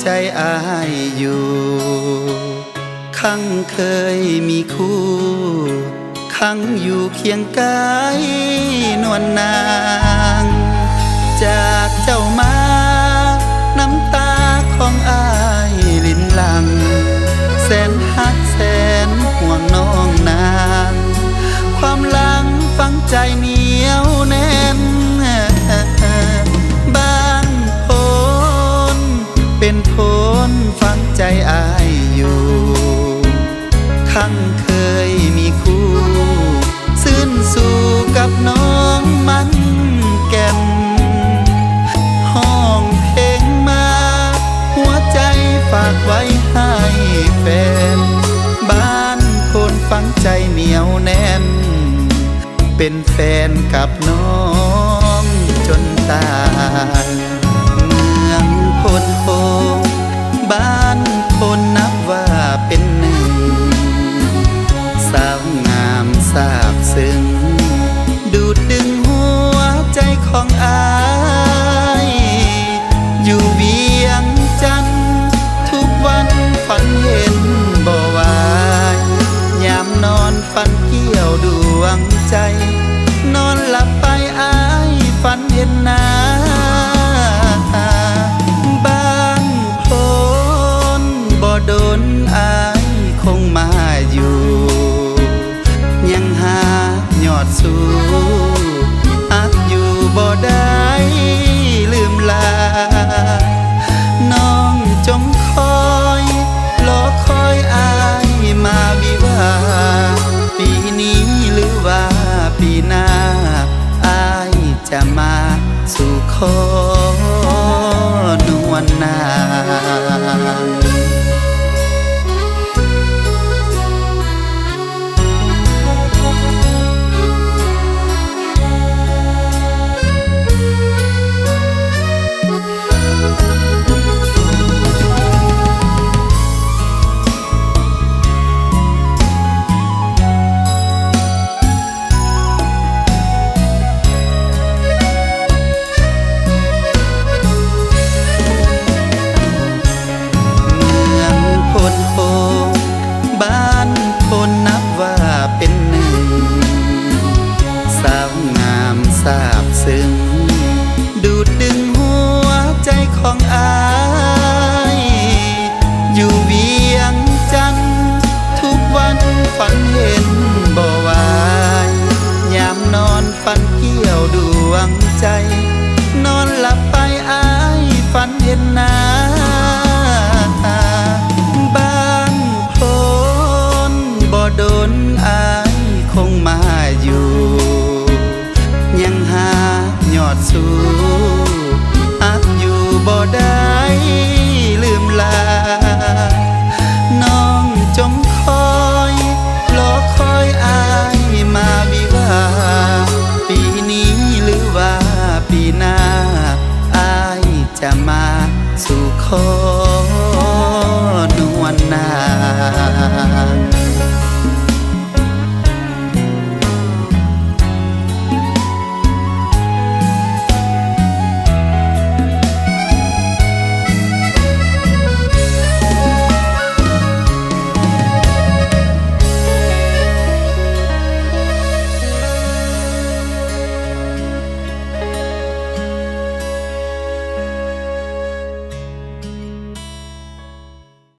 ใจอายอยู่ขังเคยมีคู่ขังอยู่เคียงกายนวลนางจากเจ้ามาน้ำตาของอายลิ้นหลังแสนฮักแสนห่วงน้องนางความหลังฝังใจเหนียวแน่นบ้านโพนเป็นโพนฝังใจอายอยู่ขังเคยมีคู่ซื่นสู่กับน้องมันแก่นห้องเพลงมาหัวใจฝากไว้ให้แฟนบ้านโพนฝังใจเหนียวแน่นเป็นแฟนกับน้องจนตายเมืองโพนโพบ้านโพนนับว่าเป็นหนึ่งสาวงามทราบซึ้งดูดดึงหัวใจของอายอยู่เวียงจันทร์ทุกวันฝันเห็นบ่วายยามนอนฝันเกี่ยวดวงใจนอนหลับไปอายฝันเห็นหน้าบ้านโพนบ่โดนอายคงมาอยู่ยังหายอดสู้อักอยู่บ่ได้ลืมลาน้องจงคอยรอคอยอายมาวิวาปีนี้หรือว่าปีหน้าอายจะมาสู่ขอนวลนางทราบซึ้งดูดดึงหัวใจของอายอยู่เวียงจันทร์ทุกวันฝันเห็นบ่วายยามนอนฝันเกี่ยวดวงใจนอนหลับไปอายฝันเห็นหน้าบ้านโพนบ่โดนอายคงมาอยู่ยังหายอดสู้